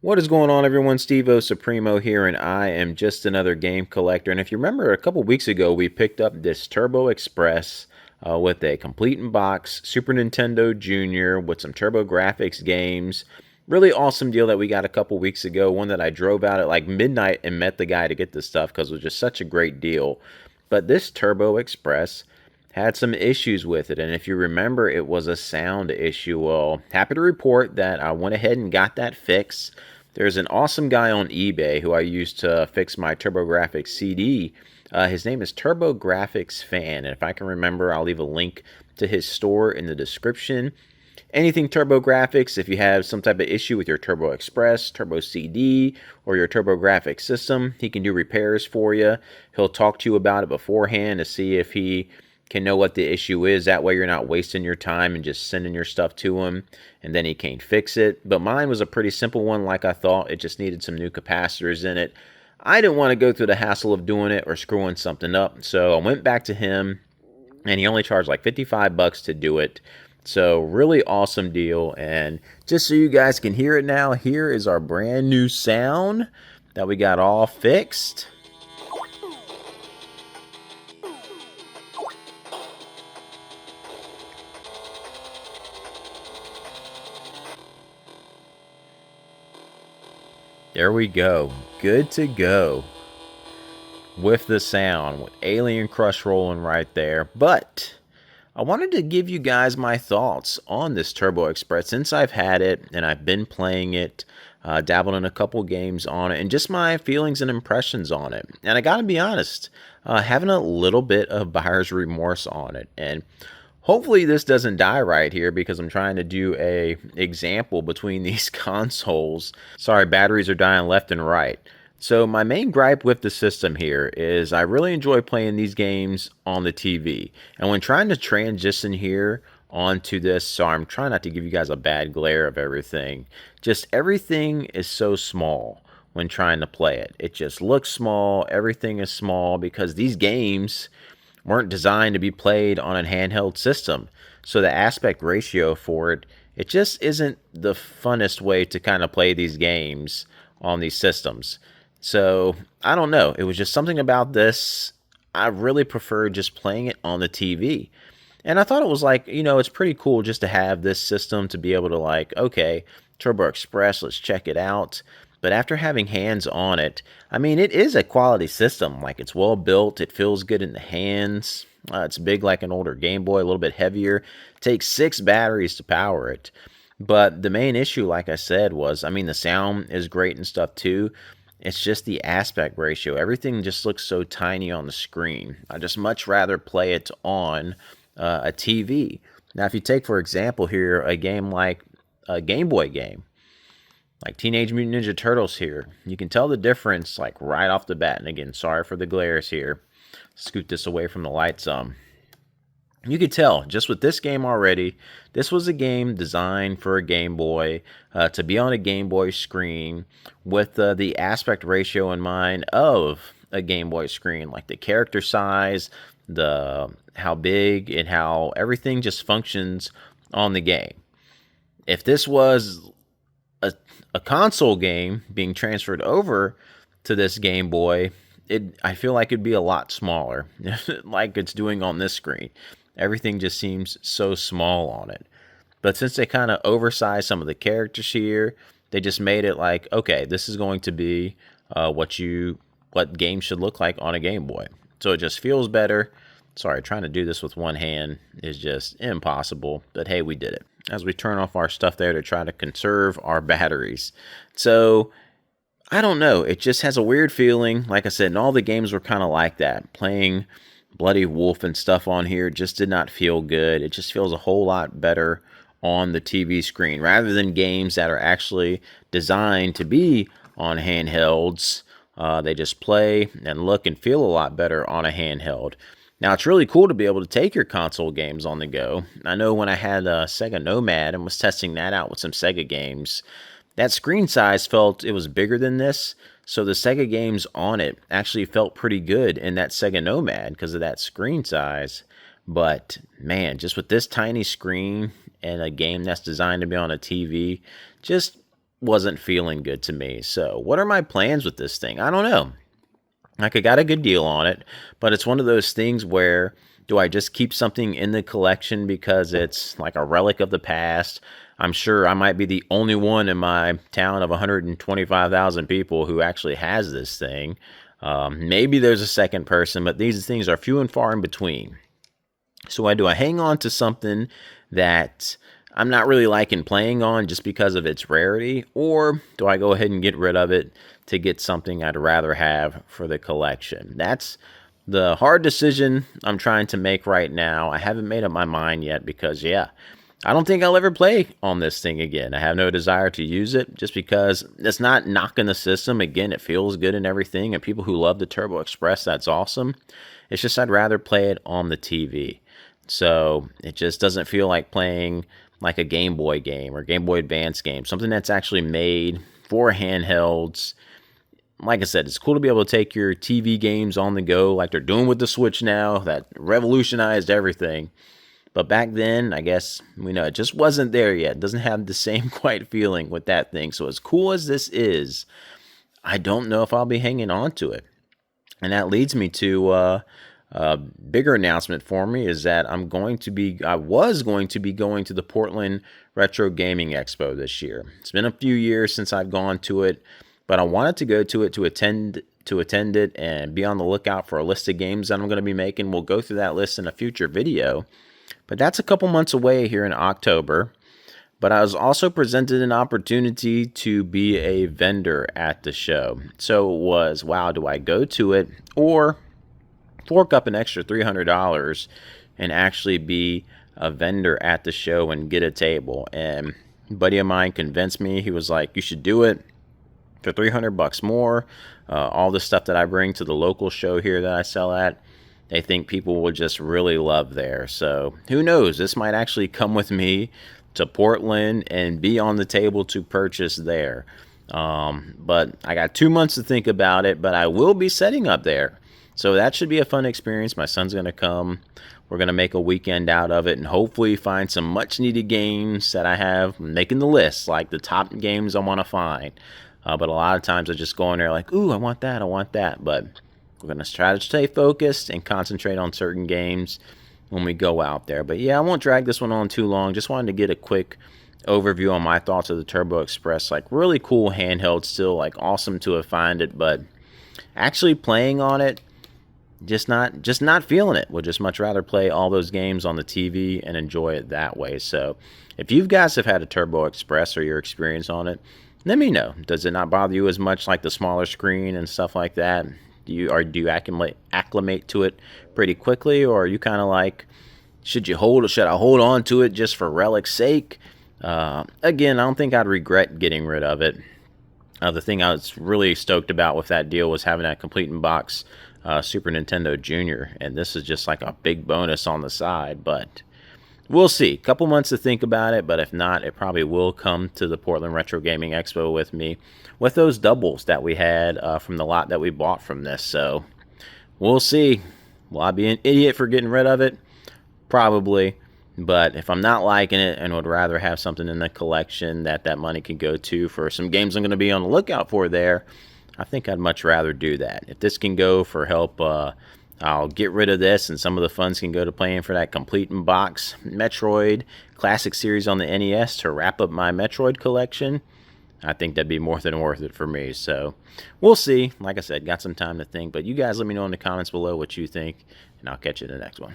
What is going on, everyone? Steve-O Supremo here, and I am just another game collector. And if you remember, a couple weeks ago, we picked up this Turbo Express with a complete in box Super Nintendo Junior with some TurboGrafx games. Really awesome deal that we got a couple weeks ago. One that I drove out at like midnight and met the guy to get this stuff because it was just such a great deal. But this Turbo Express had some issues with it, and if you remember, it was a sound issue. Well, happy to report that I went ahead and got that fixed. There's an awesome guy on eBay who I used to fix my TurboGrafx CD. His name is turbografxfan, and if I can remember, I'll leave a link to his store in the description. Anything TurboGrafx, if you have some type of issue with your Turbo Express, Turbo CD, or your TurboGrafx system, he can do repairs for you. He'll talk to you about it beforehand to see if he can know what the issue is. That way you're not wasting your time and just sending your stuff to him and then he can't fix it. But mine was a pretty simple one like I thought. It just needed some new capacitors in it. I didn't want to go through the hassle of doing it or screwing something up. So I went back to him and he only charged like 55 bucks to do it. So really awesome deal. And just so you guys can hear it now, here is our brand new sound that we got all fixed. There we go. Good to go with the sound, with Alien Crush rolling right there. But I wanted to give you guys my thoughts on this Turbo Express since I've had it and I've been playing it, dabbled in a couple games on it, and just my feelings and impressions on it. And I gotta be honest, having a little bit of buyer's remorse on it. And hopefully this doesn't die right here because I'm trying to do a example between these consoles. Sorry, batteries are dying left and right. So my main gripe with the system here is I really enjoy playing these games on the TV. And when trying to transition here onto this, so I'm trying not to give you guys a bad glare of everything. Just everything is so small when trying to play it. It just looks small. Everything is small because these games weren't designed to be played on a handheld system. So the aspect ratio for it, it just isn't the funnest way to kind of play these games on these systems. So I don't know. It was just something about this. I really prefer just playing it on the TV. And I thought it was like, it's pretty cool just to have this system to be able to like, okay, Turbo Express, let's check it out. But after having hands on it, I mean, it is a quality system. Like, it's well built. It feels good in the hands. It's big like an older Game Boy, a little bit heavier. It takes 6 batteries to power it. But the main issue, like I said, was, I mean, the sound is great and stuff too. It's just the aspect ratio. Everything just looks so tiny on the screen. I just much rather play it on a TV. Now, if you take, for example, here, a game like a Game Boy game, like Teenage Mutant Ninja Turtles here, you can tell the difference like right off the bat. And again, sorry for the glares here. Scoot this away from the light some. You could tell just with this game already, this was a game designed for a Game Boy, to be on a Game Boy screen with the aspect ratio in mind of a Game Boy screen, like the character size, the how big and how everything just functions on the game. If this was a console game being transferred over to this Game Boy, I feel like it'd be a lot smaller, like it's doing on this screen. Everything just seems so small on it. But since they kind of oversized some of the characters here, they just made it like, okay, this is going to be what games should look like on a Game Boy. So it just feels better. Sorry, trying to do this with one hand is just impossible. But hey, we did it. As we turn off our stuff there to try to conserve our batteries. So I don't know. It just has a weird feeling. Like I said, and all the games were kind of like that. Playing Bloody Wolf and stuff on here just did not feel good. It just feels a whole lot better on the TV screen rather than games that are actually designed to be on handhelds. They just play and look and feel a lot better on a handheld. Now, it's really cool to be able to take your console games on the go. I know when I had a Sega Nomad and was testing that out with some Sega games, that screen size felt it was bigger than this, so the Sega games on it actually felt pretty good in that Sega Nomad because of that screen size. But man, just with this tiny screen and a game that's designed to be on a TV, just wasn't feeling good to me. So what are my plans with this thing? I don't know. Like, I got a good deal on it, but it's one of those things where, do I just keep something in the collection because it's like a relic of the past? I'm sure I might be the only one in my town of 125,000 people who actually has this thing. Maybe there's a second person, but these things are few and far in between. So why do I hang on to something that I'm not really liking playing on just because of its rarity, or do I go ahead and get rid of it to get something I'd rather have for the collection? That's the hard decision I'm trying to make right now. I haven't made up my mind yet because, yeah, I don't think I'll ever play on this thing again. I have no desire to use it just because it's not knocking the system. Again, it feels good and everything, and people who love the Turbo Express, that's awesome. It's just I'd rather play it on the TV. So it just doesn't feel like playing like a Game Boy game or Game Boy Advance game, something that's actually made for handhelds. Like I said, it's cool to be able to take your TV games on the go like they're doing with the Switch now. That revolutionized everything. But back then, I guess, we know it just wasn't there yet. It doesn't have the same quite feeling with that thing. So as cool as this is, I don't know if I'll be hanging on to it. And that leads me to a bigger announcement for me is that I was going to be going to the Portland Retro Gaming Expo this year. It's been a few years since I've gone to it, but I wanted to go to it to attend it and be on the lookout for a list of games that I'm going to be making. We'll go through that list in a future video, but that's a couple months away here in October. But I was also presented an opportunity to be a vendor at the show. So it was, wow, do I go to it or fork up an extra $300 and actually be a vendor at the show and get a table? And a buddy of mine convinced me. He was like, you should do it for $300 more. All the stuff that I bring to the local show here that I sell at, they think people will just really love there. So who knows? This might actually come with me to Portland and be on the table to purchase there. But I got 2 months to think about it, but I will be setting up there. So that should be a fun experience. My son's going to come. We're going to make a weekend out of it and hopefully find some much needed games that I have making the list, like the top games I want to find. But a lot of times I just go in there like, ooh, I want that, I want that. But we're going to try to stay focused and concentrate on certain games when we go out there. But yeah, I won't drag this one on too long. Just wanted to get a quick overview on my thoughts of the Turbo Express. Like, really cool handheld still, like awesome to have found it, but actually playing on it, just not feeling it. Would just much rather play all those games on the TV and enjoy it that way. So if you guys have had a Turbo Express or your experience on it, let me know. Does it not bother you as much, like the smaller screen and stuff like that? Do you acclimate to it pretty quickly, or are you kind of like, should I hold on to it just for relic's sake? Again, I don't think I'd regret getting rid of it. The thing I was really stoked about with that deal was having that complete in box Super Nintendo Junior, and this is just like a big bonus on the side. But we'll see. Couple months to think about it, but if not, it probably will come to the Portland Retro Gaming Expo with me, with those doubles that we had from the lot that we bought from this. So we'll see. Will I be an idiot for getting rid of it? Probably. But if I'm not liking it and would rather have something in the collection that money can go to for some games I'm going to be on the lookout for there, I think I'd much rather do that. If this can go for help, I'll get rid of this, and some of the funds can go to playing for that complete in box Metroid Classic Series on the NES to wrap up my Metroid collection. I think that'd be more than worth it for me. So we'll see. Like I said, got some time to think. But you guys let me know in the comments below what you think, and I'll catch you in the next one.